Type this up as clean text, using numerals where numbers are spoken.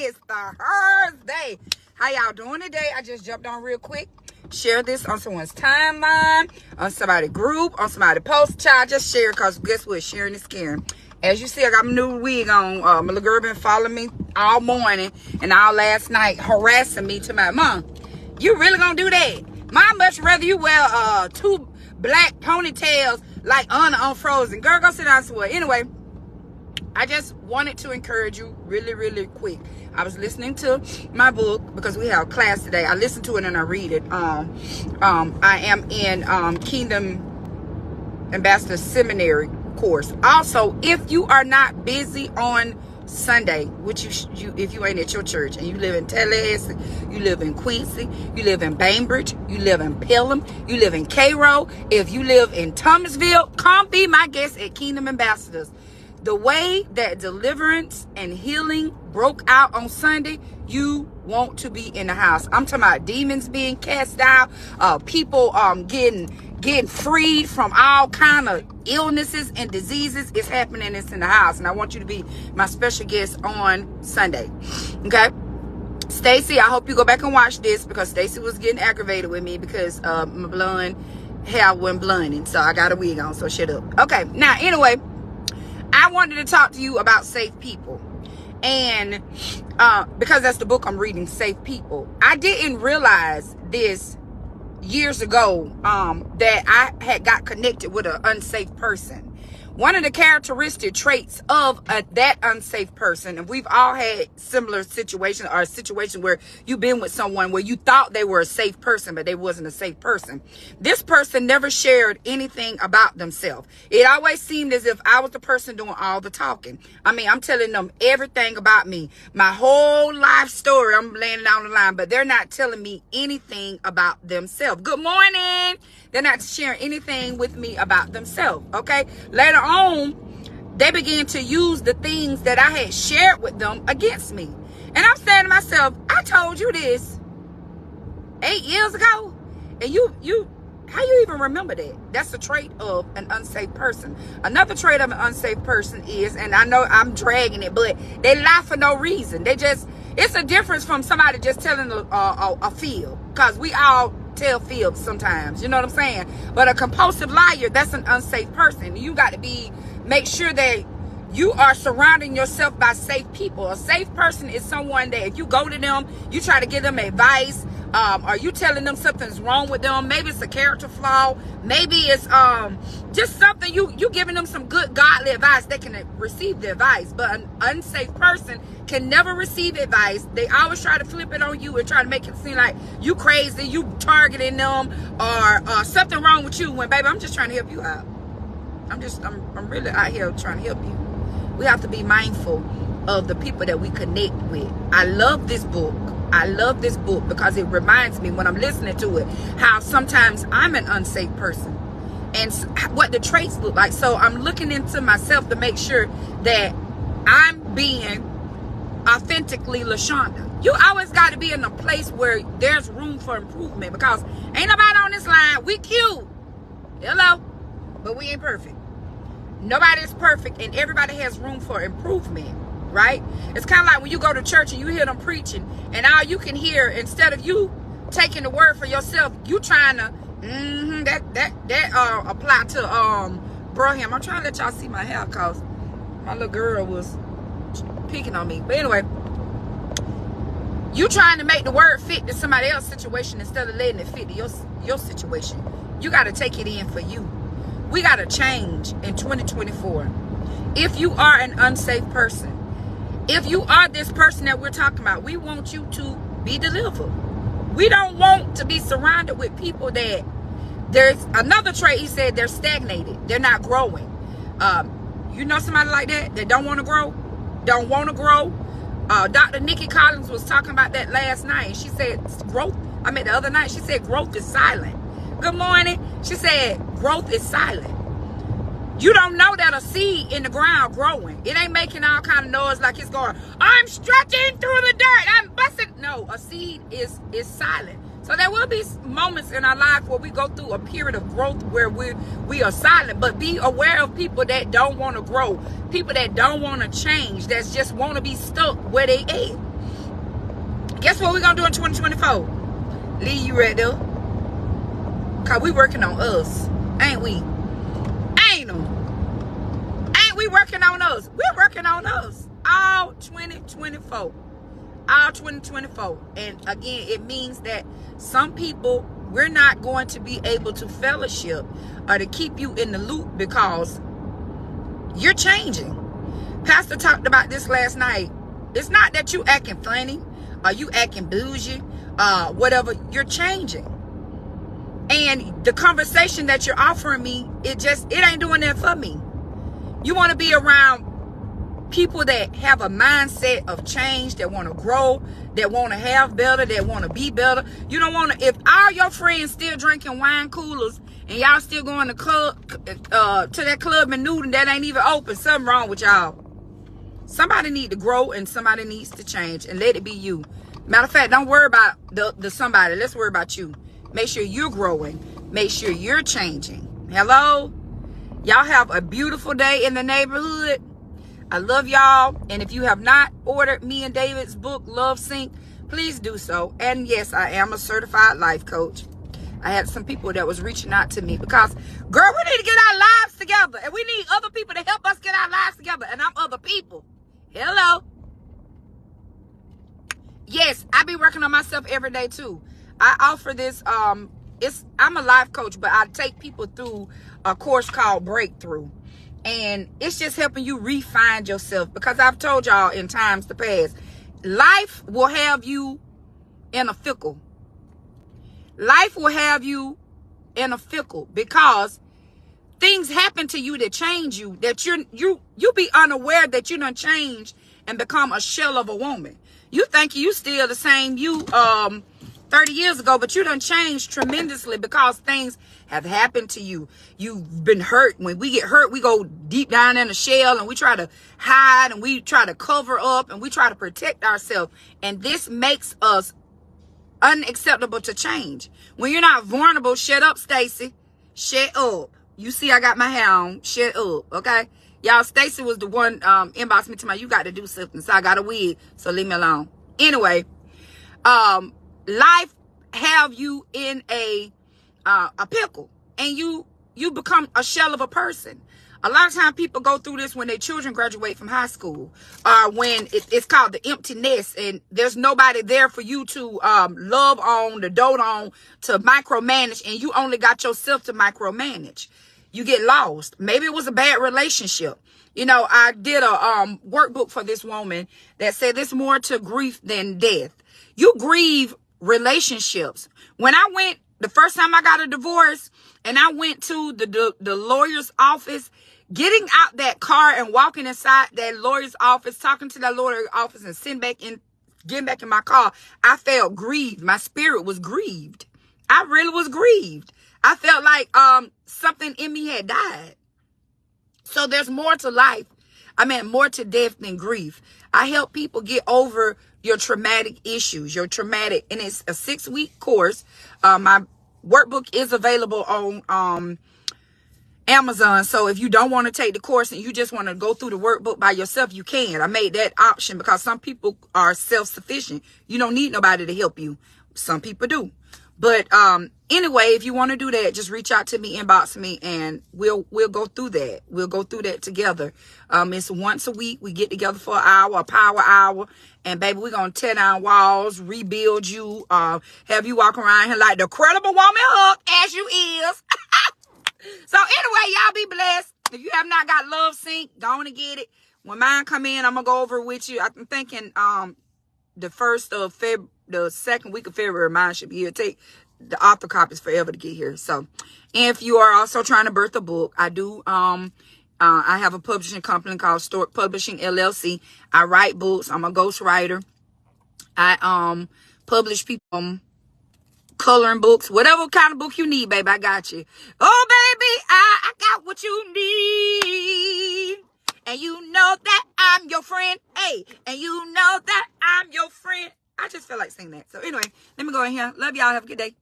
is Thursday. How y'all doing today? I just jumped on real quick. Share this on someone's timeline, on somebody's group, on somebody's post. Child, just share, because guess what? Sharing is caring. As you see, I got my new wig on. My little girl been following me all morning and all last night, harassing me to my mom. You really gonna do that? Mom, much rather you wear two black ponytails like Anna on Frozen. Girl, go sit down somewhere. Anyway, I just wanted to encourage you really, really quick. I was listening to my book because we have class today. I listen to it and I read it. I am in Kingdom Ambassador Seminary course. Also, if you are not busy on Sunday, which if you ain't at your church and you live in Tallahassee, you live in Quincy, you live in Bainbridge, you live in Pelham, you live in Cairo, if you live in Thomasville, come be my guest at Kingdom Ambassadors. The way that deliverance and healing broke out on Sunday, you want to be in the house. I'm talking about demons being cast out, people getting freed from all kind of illnesses and diseases. Is happening. It's in the house, and I want you to be my special guest on Sunday. Okay, Stacy, I hope you go back and watch this, because Stacy was getting aggravated with me because my blonde hair wasn't blonding, so I got a wig on. So shut up. Okay, now anyway, I wanted to talk to you about safe people, and because that's the book I'm reading, Safe People. I didn't realize this years ago that I had got connected with an unsafe person. One of the characteristic traits of that unsafe person, and we've all had similar situations, or a situation where you've been with someone where you thought they were a safe person, but they wasn't a safe person. This person never shared anything about themselves. It always seemed as if I was the person doing all the talking. I mean, I'm telling them everything about me, my whole life story. I'm laying it on the line, but they're not telling me anything about themselves. Good morning. They're not sharing anything with me about themselves. Okay. Later on, they began to use the things that I had shared with them against me. And I'm saying to myself, I told you this 8 years ago, and you how you even remember that? That's a trait of an unsafe person. Another trait of an unsafe person is, and I know I'm dragging it, but they lie for no reason. It's a difference from somebody just telling a fib, because we all tell fibs sometimes, you know what I'm saying? But a compulsive liar, that's an unsafe person. You got to make sure that you are surrounding yourself by safe people. A safe person is someone that if you go to them, you try to give them advice, or you telling them something's wrong with them. Maybe it's a character flaw. Maybe it's just something you giving them some good godly advice. They can receive the advice, but an unsafe person can never receive advice. They always try to flip it on you and try to make it seem like you crazy, you targeting them, or something wrong with you, when baby, I'm just trying to help you out. I'm really out here trying to help you. We have to be mindful of the people that we connect with. I love this book. I love this book because it reminds me, when I'm listening to it, how sometimes I'm an unsafe person and what the traits look like. So I'm looking into myself to make sure that I'm being authentically LaShonda. You always got to be in a place where there's room for improvement, because ain't nobody on this line. We cute. Hello. But we ain't perfect. Nobody is perfect, and everybody has room for improvement, right? It's kind of like when you go to church and you hear them preaching, and all you can hear, instead of you taking the word for yourself, you trying to that apply to Braham. I'm trying to let y'all see my hair, because my little girl was picking on me. But anyway, you trying to make the word fit to somebody else's situation instead of letting it fit to your situation. You got to take it in for you. We got to change in 2024. If you are an unsafe person, if you are this person that we're talking about, we want you to be delivered. We don't want to be surrounded with people that, there's another trait, he said, they're stagnated. They're not growing. You know somebody like that don't want to grow? Don't want to grow? Dr. Nikki Collins was talking about that last night. She said growth, the other night, she said growth is silent. Good morning. She said growth is silent. You don't know that a seed in the ground growing. It ain't making all kind of noise like it's going, I'm stretching through the dirt, I'm busting. No, a seed is silent. So there will be moments in our life where we go through a period of growth where we are silent. But be aware of people that don't want to grow, people that don't want to change, that just want to be stuck where they at. Guess what we're going to do in 2024? Leave you right there. Because we working on us. Ain't we? Ain't them. Ain't we working on us? We're working on us. All 2024. All 2024. And again, it means that some people, we're not going to be able to fellowship or to keep you in the loop because you're changing. Pastor talked about this last night. It's not that you acting funny or you acting bougie, whatever. You're changing. And the conversation that you're offering me, it ain't doing that for me. You want to be around people that have a mindset of change, that want to grow, that want to have better, that want to be better. You don't want to, if all your friends still drinking wine coolers and y'all still going to that club in Newton that ain't even open, something wrong with y'all. Somebody need to grow and somebody needs to change, and let it be you. Matter of fact, don't worry about the somebody. Let's worry about you. Make sure you're growing. Make sure you're changing. Hello? Y'all have a beautiful day in the neighborhood. I love y'all. And if you have not ordered me and David's book, Love Sync, please do so. And yes, I am a certified life coach. I had some people that was reaching out to me because, girl, we need to get our lives together. And we need other people to help us get our lives together. And I'm other people. Hello? Yes, I be working on myself every day too. I offer this, I'm a life coach, but I take people through a course called Breakthrough. And it's just helping you refine yourself, because I've told y'all in times to past, life will have you in a fickle. Life will have you in a fickle because things happen to you that change you, that you be unaware that you done changed and become a shell of a woman. You think you still the same you 30 years ago, but you done changed tremendously because things have happened to you. You've been hurt. When we get hurt, we go deep down in the shell and we try to hide and we try to cover up and we try to protect ourselves. And this makes us unacceptable to change. When you're not vulnerable, shut up, Stacy. Shut up. You see, I got my hair on. Shut up, okay? Y'all, Stacy was the one inboxed me to my, you got to do something. So I got a wig, so leave me alone. Anyway, life have you in a pickle, and you become a shell of a person. A lot of times people go through this when their children graduate from high school, when it's called the empty nest, and there's nobody there for you to love on, to dote on, to micromanage, and you only got yourself to micromanage. You get lost. Maybe it was a bad relationship. You know, I did a workbook for this woman that said there's more to grief than death. You grieve relationships. When I went, the first time I got a divorce and I went to the lawyer's office, getting out that car and walking inside that lawyer's office, talking to that lawyer's office and getting back in my car, I felt grieved. My spirit was grieved. I really was grieved. I felt like something in me had died. So there's more to life. I mean, more to death than grief. I help people get over your traumatic issues, and it's a 6-week course. My workbook is available on Amazon. So if you don't want to take the course and you just want to go through the workbook by yourself, you can. I made that option because some people are self-sufficient. You don't need nobody to help you. Some people do. But anyway, if you want to do that, just reach out to me, inbox me, and we'll go through that. We'll go through that together. It's once a week. We get together for an hour, a power hour. And baby, we're going to tear down walls, rebuild you, have you walk around here like the credible woman hug as you is. So anyway, y'all be blessed. If you have not got Love Sync, go on and get it. When mine come in, I'm going to go over it with you. I'm thinking the second week of February, mine should be here. Take the author copies forever to get here. So, if you are also trying to birth a book, I do. I have a publishing company called Stork Publishing LLC. I write books. I'm a ghostwriter. I publish people coloring books, whatever kind of book you need, baby. I got you. Oh, baby, I got what you need. And you know that I'm your friend. Hey, and you know that I'm your friend. I just feel like saying that. So anyway, let me go in here. Love y'all. Have a good day.